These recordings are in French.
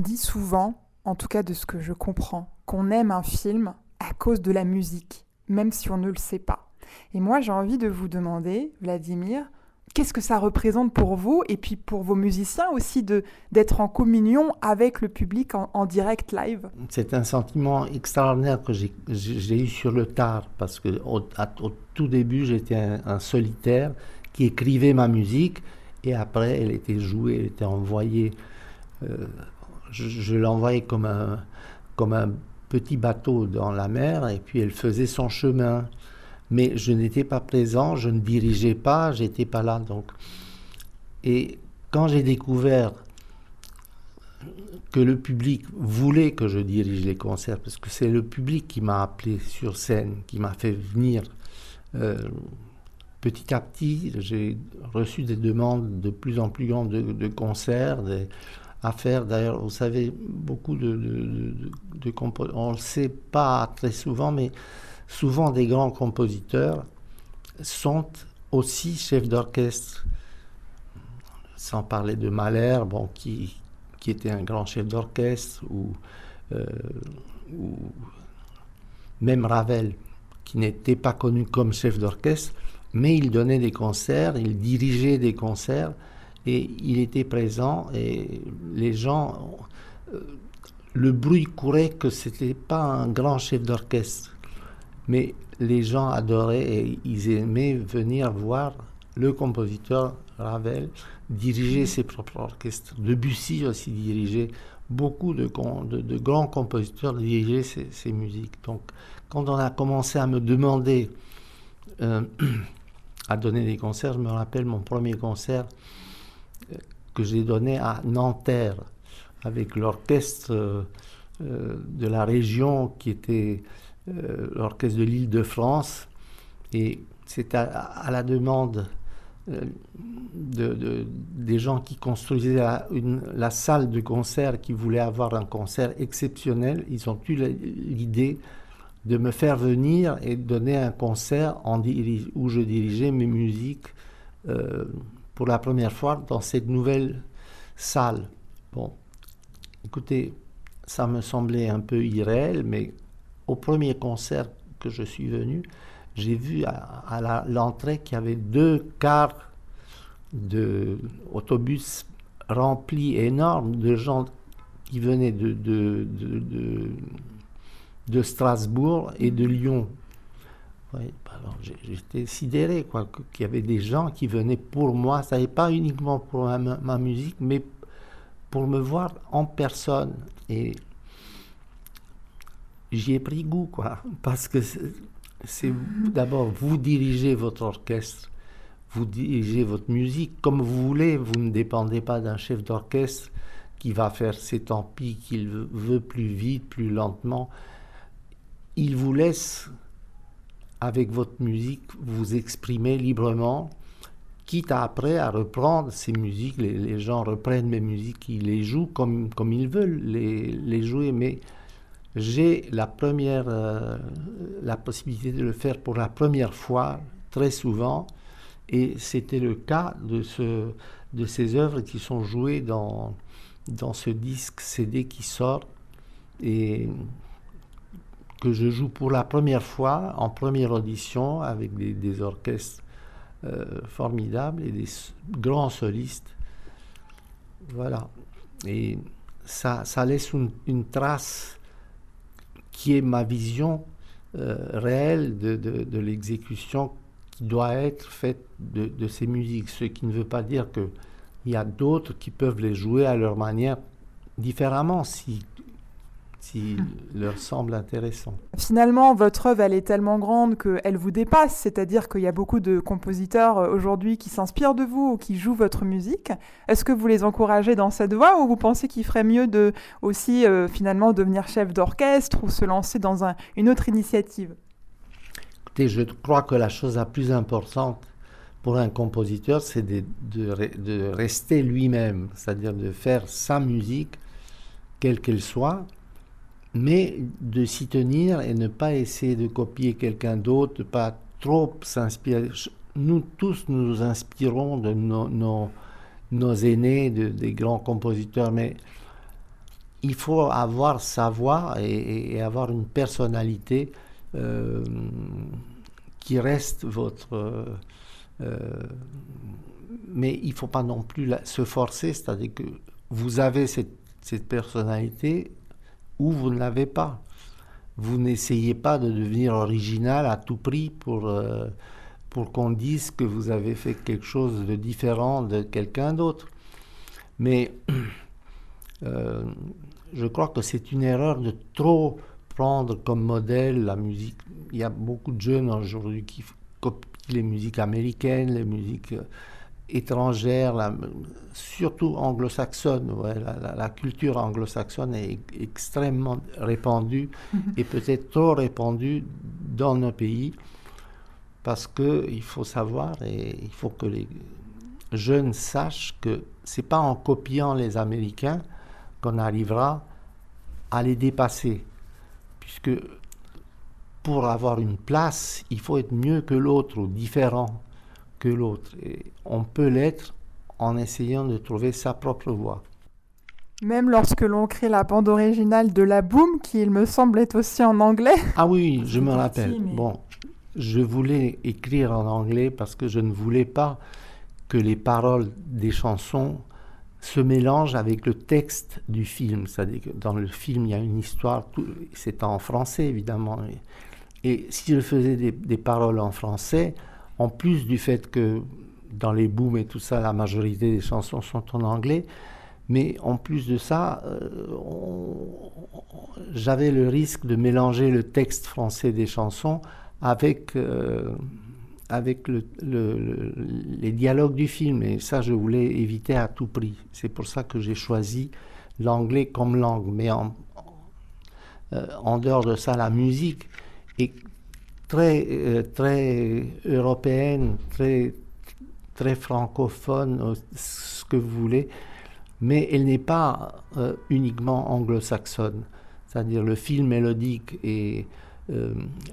dit souvent, en tout cas de ce que je comprends, qu'on aime un film à cause de la musique, même si on ne le sait pas. Et moi, j'ai envie de vous demander, Vladimir, qu'est-ce que ça représente pour vous et puis pour vos musiciens aussi d'être en communion avec le public en direct live? C'est un sentiment extraordinaire que j'ai eu sur le tard, parce que au tout début, j'étais un solitaire qui écrivait ma musique, et après, elle était jouée, elle était envoyée. euh, je l'envoyais comme un petit bateau dans la mer, et puis elle faisait son chemin. Mais je n'étais pas présent, je ne dirigeais pas, j'étais pas là. Donc. Et quand j'ai découvert que le public voulait que je dirige les concerts, parce que c'est le public qui m'a appelé sur scène, qui m'a fait venir. euh, Petit à petit, j'ai reçu des demandes de plus en plus grandes de concerts, à faire. D'ailleurs, vous savez, beaucoup de compositeurs, on ne le sait pas très souvent, mais souvent des grands compositeurs sont aussi chefs d'orchestre, sans parler de Mahler, bon, qui était un grand chef d'orchestre, euh, ou même Ravel, qui n'était pas connu comme chef d'orchestre, mais il donnait des concerts, il dirigeait des concerts, et il était présent, et les gens, le bruit courait que c'était pas un grand chef d'orchestre, mais les gens adoraient et ils aimaient venir voir le compositeur Ravel diriger ses propres orchestres. Debussy aussi dirigeait, beaucoup de grands compositeurs dirigeaient ces musiques. Donc, quand on a commencé à me demander euh, à donner des concerts, je me rappelle mon premier concert que j'ai donné à Nanterre avec l'orchestre de la région qui était l'orchestre de l'Île-de-France, et c'est à la demande des gens qui construisaient la salle de concert, qui voulaient avoir un concert exceptionnel. Ils ont eu l'idée de me faire venir et donner un concert où je dirigeais mes musiques pour la première fois dans cette nouvelle salle. Bon, écoutez, ça me semblait un peu irréel, mais au premier concert que je suis venu, j'ai vu à l'entrée qu'il y avait 2 cars d'autobus remplis énormes de gens qui venaient de Strasbourg et de Lyon. Ouais, alors j'étais sidéré, quoi, qu'il y avait des gens qui venaient pour moi, ça n'est pas uniquement pour ma musique, mais pour me voir en personne. Et j'y ai pris goût, quoi, parce que c'est d'abord, vous dirigez votre orchestre, vous dirigez votre musique comme vous voulez, vous ne dépendez pas d'un chef d'orchestre qui va faire ses tempis, qu'il veut plus vite, plus lentement. Il vous laisse, avec votre musique, vous exprimer librement, quitte après à reprendre ces musiques. Les gens reprennent mes musiques, ils les jouent comme ils veulent les jouer, mais j'ai la possibilité de le faire pour la première fois, très souvent, et c'était le cas de ces œuvres qui sont jouées dans ce disque CD qui sort, et que je joue pour la première fois en première audition avec des orchestres formidables et des grands solistes. Voilà. Et ça laisse une trace qui est ma vision réelle de l'exécution qui doit être faite de ces musiques. Ce qui ne veut pas dire qu'il y a d'autres qui peuvent les jouer à leur manière différemment si leur semble intéressant. Finalement, votre œuvre, elle est tellement grande qu'elle vous dépasse, c'est-à-dire qu'il y a beaucoup de compositeurs aujourd'hui qui s'inspirent de vous ou qui jouent votre musique. Est-ce que vous les encouragez dans cette voie ou vous pensez qu'il ferait mieux de aussi finalement devenir chef d'orchestre ou se lancer dans une autre initiative? Écoutez, je crois que la chose la plus importante pour un compositeur, c'est de rester lui-même, c'est-à-dire de faire sa musique, quelle qu'elle soit, mais de s'y tenir et ne pas essayer de copier quelqu'un d'autre, de pas trop s'inspirer. Nous tous nous inspirons de nos aînés, des grands compositeurs, mais il faut avoir sa voix et avoir une personnalité euh, qui reste votre... mais il ne faut pas non plus se forcer, c'est-à-dire que vous avez cette personnalité ou vous ne l'avez pas. Vous n'essayez pas de devenir original à tout prix pour qu'on dise que vous avez fait quelque chose de différent de quelqu'un d'autre. Mais euh, je crois que c'est une erreur de trop prendre comme modèle la musique. Il y a beaucoup de jeunes aujourd'hui qui copient les musiques américaines, les musiques étrangères, surtout anglo-saxonnes. Ouais, la culture anglo-saxonne est extrêmement répandue et peut-être trop répandue dans nos pays parce qu'il faut savoir et il faut que les jeunes sachent que c'est pas en copiant les Américains qu'on arrivera à les dépasser, puisque pour avoir une place, il faut être mieux que l'autre ou différent que l'autre. Et on peut l'être en essayant de trouver sa propre voie. Même lorsque l'on crée la bande originale de La Boom, qui il me semble est aussi en anglais. Ah oui, je me Parti, rappelle. mais... Bon, je voulais écrire en anglais parce que je ne voulais pas que les paroles des chansons se mélangent avec le texte du film. C'est-à-dire que dans le film, il y a une histoire, c'est en français évidemment. Et si je faisais des paroles en français, en plus du fait que dans les booms et tout ça, la majorité des chansons sont en anglais, mais en plus de ça, j'avais le risque de mélanger le texte français des chansons avec les dialogues du film. Et ça, je voulais éviter à tout prix. C'est pour ça que j'ai choisi l'anglais comme langue. Mais en dehors de ça, la musique est très européenne, très francophone, ce que vous voulez, mais elle n'est pas uniquement anglo-saxonne. C'est-à-dire le fil mélodique et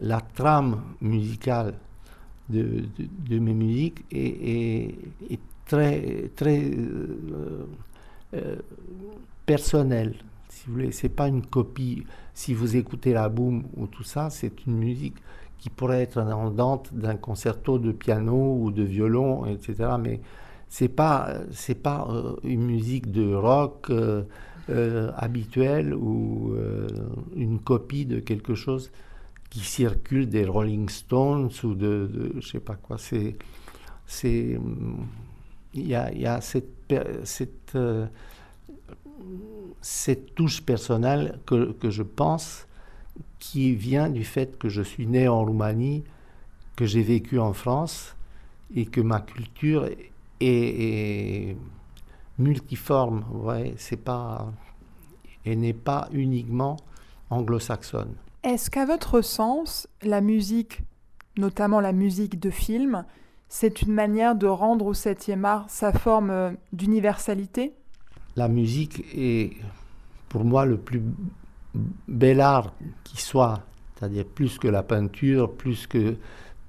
la trame musicale de mes musiques est très personnelle. Si vous voulez, c'est pas une copie. Si vous écoutez la boom ou tout ça, c'est une musique qui pourrait être indépendante d'un concerto de piano ou de violon, etc. Mais c'est pas une musique de rock habituelle ou une copie de quelque chose qui circule des Rolling Stones ou de je sais pas quoi. Il y a cette touche personnelle que je pense qui vient du fait que je suis né en Roumanie, que j'ai vécu en France et que ma culture est multiforme. Ouais, elle n'est pas uniquement anglo-saxonne. Est-ce qu'à votre sens, la musique, notamment la musique de film, c'est une manière de rendre au 7e art sa forme d'universalité ? La musique est pour moi le plus bel art qui soit, c'est-à-dire plus que la peinture, plus que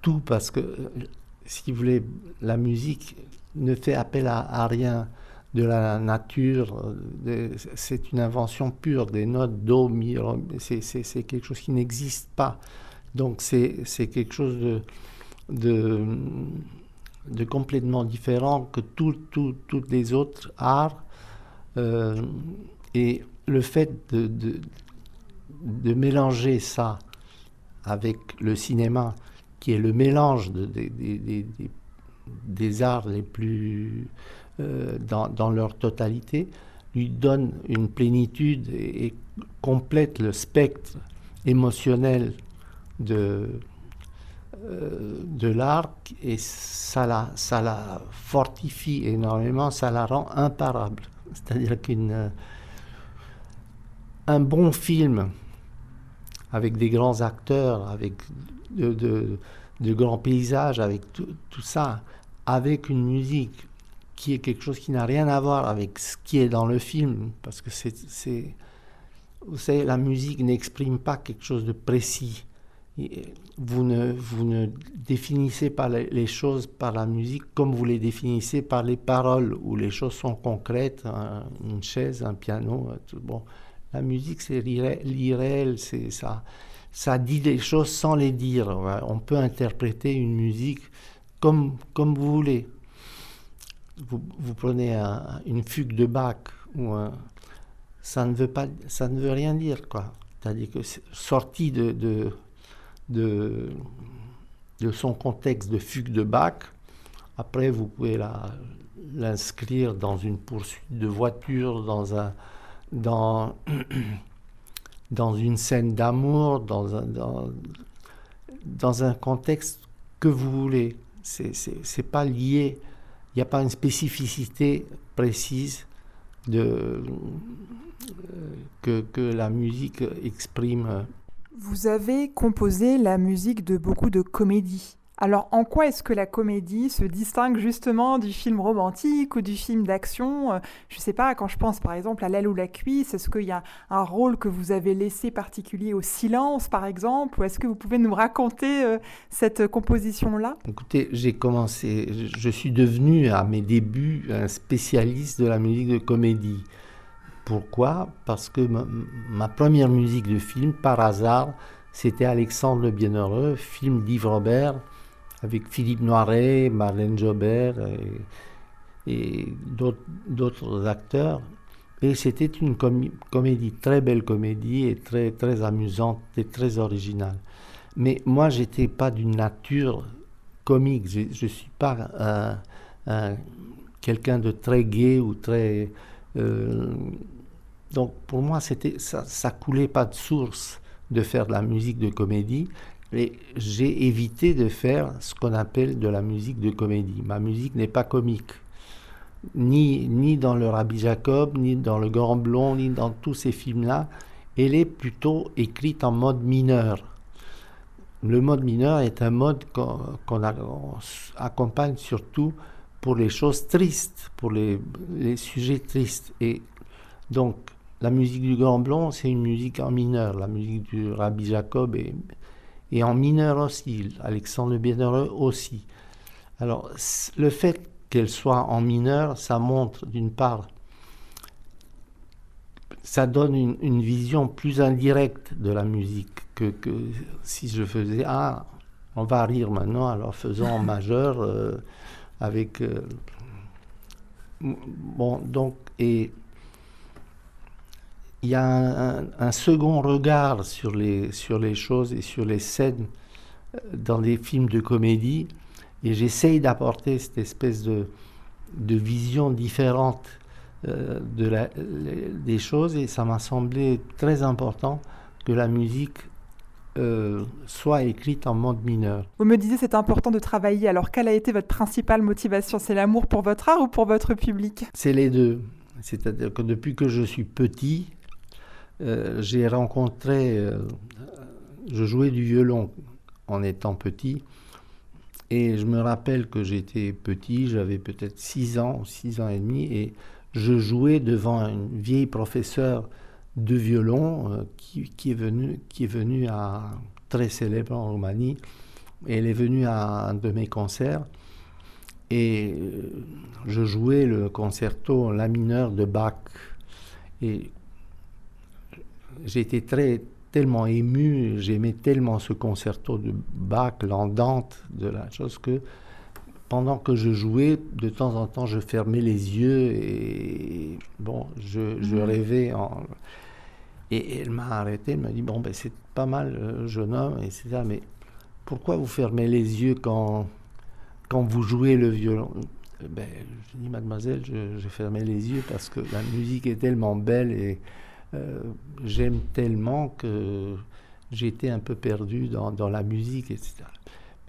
tout, parce que, si vous voulez, la musique ne fait appel à rien de la nature, c'est une invention pure, des notes do, mi, c'est quelque chose qui n'existe pas. Donc c'est quelque chose de complètement différent que tous les autres arts. Et le fait de mélanger ça avec le cinéma, qui est le mélange des arts les plus dans leur totalité, lui donne une plénitude et complète le spectre émotionnel de l'art, et ça la fortifie énormément, ça la rend imparable. C'est-à-dire un bon film avec des grands acteurs, avec de grands paysages, avec tout ça, avec une musique qui est quelque chose qui n'a rien à voir avec ce qui est dans le film, parce que vous savez, la musique n'exprime pas quelque chose de précis. Vous ne définissez pas les choses par la musique comme vous les définissez par les paroles, où les choses sont concrètes, une chaise, un piano, tout. Bon. La musique, c'est l'irréel, c'est ça. Ça dit des choses sans les dire. On peut interpréter une musique comme vous voulez. Vous prenez une fugue de Bach, ça ne veut rien dire, quoi. C'est-à-dire que sorti de son contexte de fugue de Bach, après vous pouvez l'inscrire dans une poursuite de voiture, dans une scène d'amour, dans un contexte que vous voulez. C'est pas lié, il n'y a pas une spécificité précise que la musique exprime. Vous avez composé la musique de beaucoup de comédies. Alors, en quoi est-ce que la comédie se distingue justement du film romantique ou du film d'action? Je ne sais pas, quand je pense par exemple à L'aile ou la cuisse, est-ce qu'il y a un rôle que vous avez laissé particulier au silence, par exemple? Ou est-ce que vous pouvez nous raconter cette composition-là? Écoutez, je suis devenu à mes débuts un spécialiste de la musique de comédie. Pourquoi? Parce que ma première musique de film, par hasard, c'était Alexandre le Bienheureux, film d'Yves Robert, avec Philippe Noiret, Marlène Jobert et d'autres acteurs. Et c'était une comédie, très belle comédie, et très, très amusante et très originale. Mais moi, je n'étais pas d'une nature comique. Je ne suis pas quelqu'un de très gai ou très... donc pour moi, ça coulait pas de source de faire de la musique de comédie. Et j'ai évité de faire ce qu'on appelle de la musique de comédie. Ma musique n'est pas comique. Ni dans le Rabbi Jacob, ni dans le Grand Blond, ni dans tous ces films-là. Elle est plutôt écrite en mode mineur. Le mode mineur est un mode qu'on accompagne surtout pour les choses tristes, pour les sujets tristes. Et donc, la musique du Grand Blond, c'est une musique en mineur. La musique du Rabbi Jacob est en mineur aussi. Alexandre le Bienheureux aussi. Alors, le fait qu'elle soit en mineur, ça montre d'une part, ça donne une vision plus indirecte de la musique que si je faisais on va rire maintenant, alors faisons en majeur avec bon, donc, et il y a un second regard sur les choses et sur les scènes dans des films de comédie, et j'essaye d'apporter cette espèce de vision différente des choses, et ça m'a semblé très important que la musique soit écrite en mode mineur. Vous me disiez c'est important de travailler, alors quelle a été votre principale motivation? C'est l'amour pour votre art ou pour votre public? C'est les deux. C'est-à-dire que depuis que je suis petit, j'ai rencontré... je jouais du violon en étant petit, et je me rappelle que j'étais petit, j'avais peut-être 6 ans et demi, et je jouais devant une vieille professeure de violon qui est venue très célèbre en Roumanie, et elle est venue à un de mes concerts, et je jouais le concerto en la mineur de Bach, et j'étais tellement ému, j'aimais tellement ce concerto de Bach, l'andante de la chose, que pendant que je jouais, de temps en temps, je fermais les yeux et bon, je rêvais. Et elle m'a arrêté, elle m'a dit, bon, ben, c'est pas mal, jeune homme, etc. Mais pourquoi vous fermez les yeux quand vous jouez le violon? Ben, je dis, mademoiselle, je fermais les yeux parce que la musique est tellement belle et j'aime tellement que j'étais un peu perdu dans la musique, etc.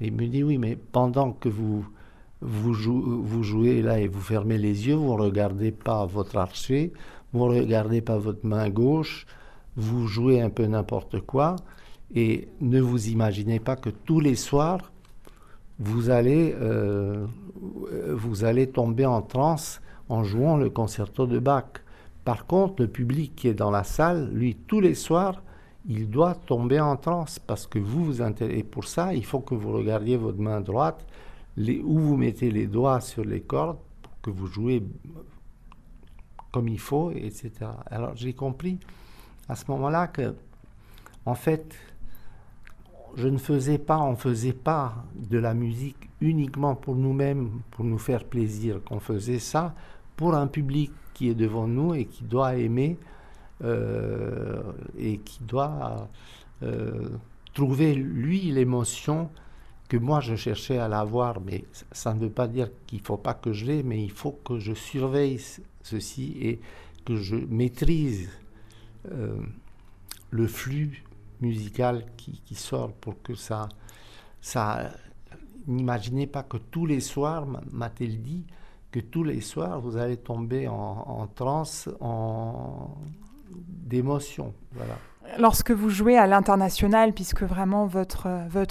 Et il me dit, oui, mais pendant que vous jouez là et vous fermez les yeux, vous ne regardez pas votre archet, vous ne regardez pas votre main gauche, vous jouez un peu n'importe quoi, et ne vous imaginez pas que tous les soirs, vous allez tomber en transe en jouant le concerto de Bach. Par contre, le public qui est dans la salle, lui, tous les soirs, il doit tomber en transe parce que vous intéressez. Et pour ça, il faut que vous regardiez votre main droite, où vous mettez les doigts sur les cordes pour que vous jouez comme il faut, etc. Alors, j'ai compris à ce moment-là que, en fait, on faisait pas de la musique uniquement pour nous-mêmes, pour nous faire plaisir, qu'on faisait ça pour un public qui est devant nous et qui doit aimer et qui doit trouver, lui, l'émotion que moi je cherchais à l'avoir. Mais ça ne veut pas dire qu'il ne faut pas que je l'aie, mais il faut que je surveille ceci et que je maîtrise le flux musical qui sort pour que ça n'imaginez pas que tous les soirs, m'a-t-elle dit, que tous les soirs vous allez tomber en transe, d'émotion. Voilà. Lorsque vous jouez à l'international, puisque vraiment votre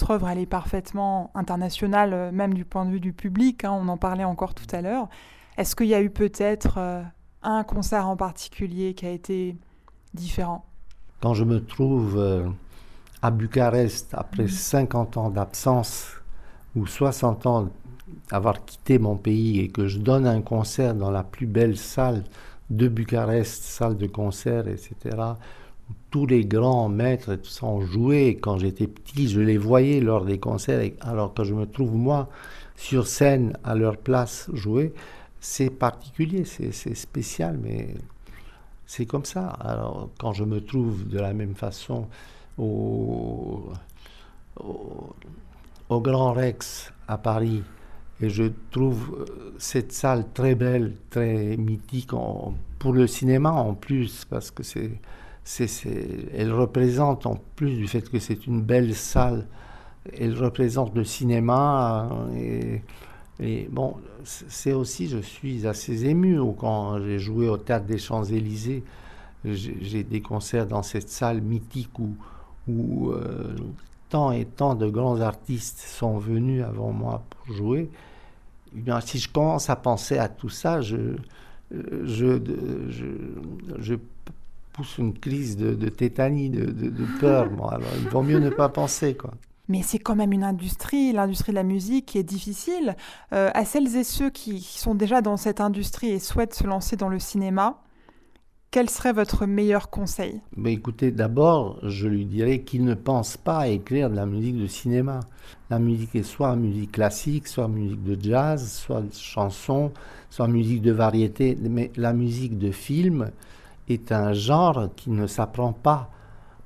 œuvre elle est parfaitement internationale, même du point de vue du public, hein, on en parlait encore tout à l'heure, est-ce qu'il y a eu peut-être un concert en particulier qui a été différent? Quand je me trouve à Bucarest, après 50 ans d'absence, ou 60 ans d'avoir quitté mon pays, et que je donne un concert dans la plus belle salle de Bucarest, salle de concert, etc., où tous les grands maîtres et tout ça ont joué. Quand j'étais petit, je les voyais lors des concerts, alors que je me trouve, moi, sur scène, à leur place, jouer, c'est particulier, c'est spécial, mais c'est comme ça. Alors, quand je me trouve de la même façon au Grand Rex à Paris, et je trouve cette salle très belle, très mythique, pour le cinéma en plus, parce que elle représente, en plus du fait que c'est une belle salle, elle représente le cinéma, et bon, c'est aussi, je suis assez ému quand j'ai joué au Théâtre des Champs-Élysées. J'ai des concerts dans cette salle mythique où tant et tant de grands artistes sont venus avant moi pour jouer. Eh bien, si je commence à penser à tout ça, je pousse une crise de tétanie, de peur. Bon, alors, il vaut mieux ne pas penser, quoi. Mais c'est quand même une industrie, l'industrie de la musique, qui est difficile. À celles et ceux qui sont déjà dans cette industrie et souhaitent se lancer dans le cinéma, quel serait votre meilleur conseil? Mais écoutez, d'abord, je lui dirais qu'il ne pense pas à écrire de la musique de cinéma. La musique est soit musique classique, soit musique de jazz, soit chanson, soit musique de variété. Mais la musique de film est un genre qui ne s'apprend pas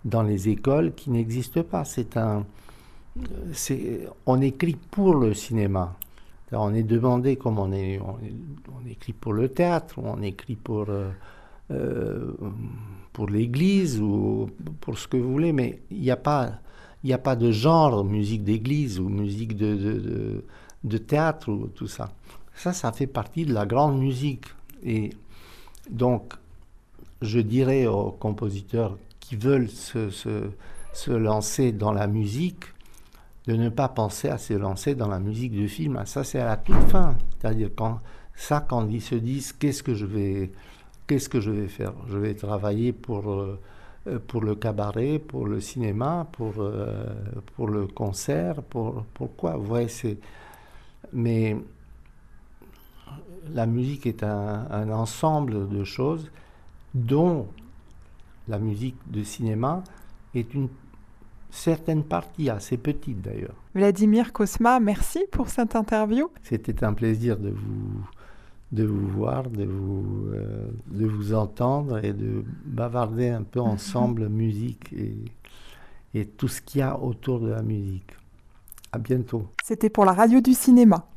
dans les écoles, qui n'existe pas. On écrit pour le cinéma. On est demandé comme on écrit pour le théâtre, on écrit pour l'église ou pour ce que vous voulez, mais il n'y a pas de genre musique d'église ou musique de théâtre ou tout ça. Ça fait partie de la grande musique. Et donc, je dirais aux compositeurs qui veulent se lancer dans la musique, de ne pas penser à se lancer dans la musique de film. Ça, c'est à la toute fin. C'est-à-dire quand ils se disent qu'est-ce que je vais faire? Je vais travailler pour le cabaret, pour le cinéma, pour le concert, pourquoi? Ouais, mais la musique est un ensemble de choses dont la musique de cinéma est une certaine partie, assez petite d'ailleurs. Vladimir Cosma, merci pour cette interview. C'était un plaisir de vous voir, de vous entendre et de bavarder un peu ensemble musique et tout ce qu'il y a autour de la musique. À bientôt. C'était pour la radio du cinéma.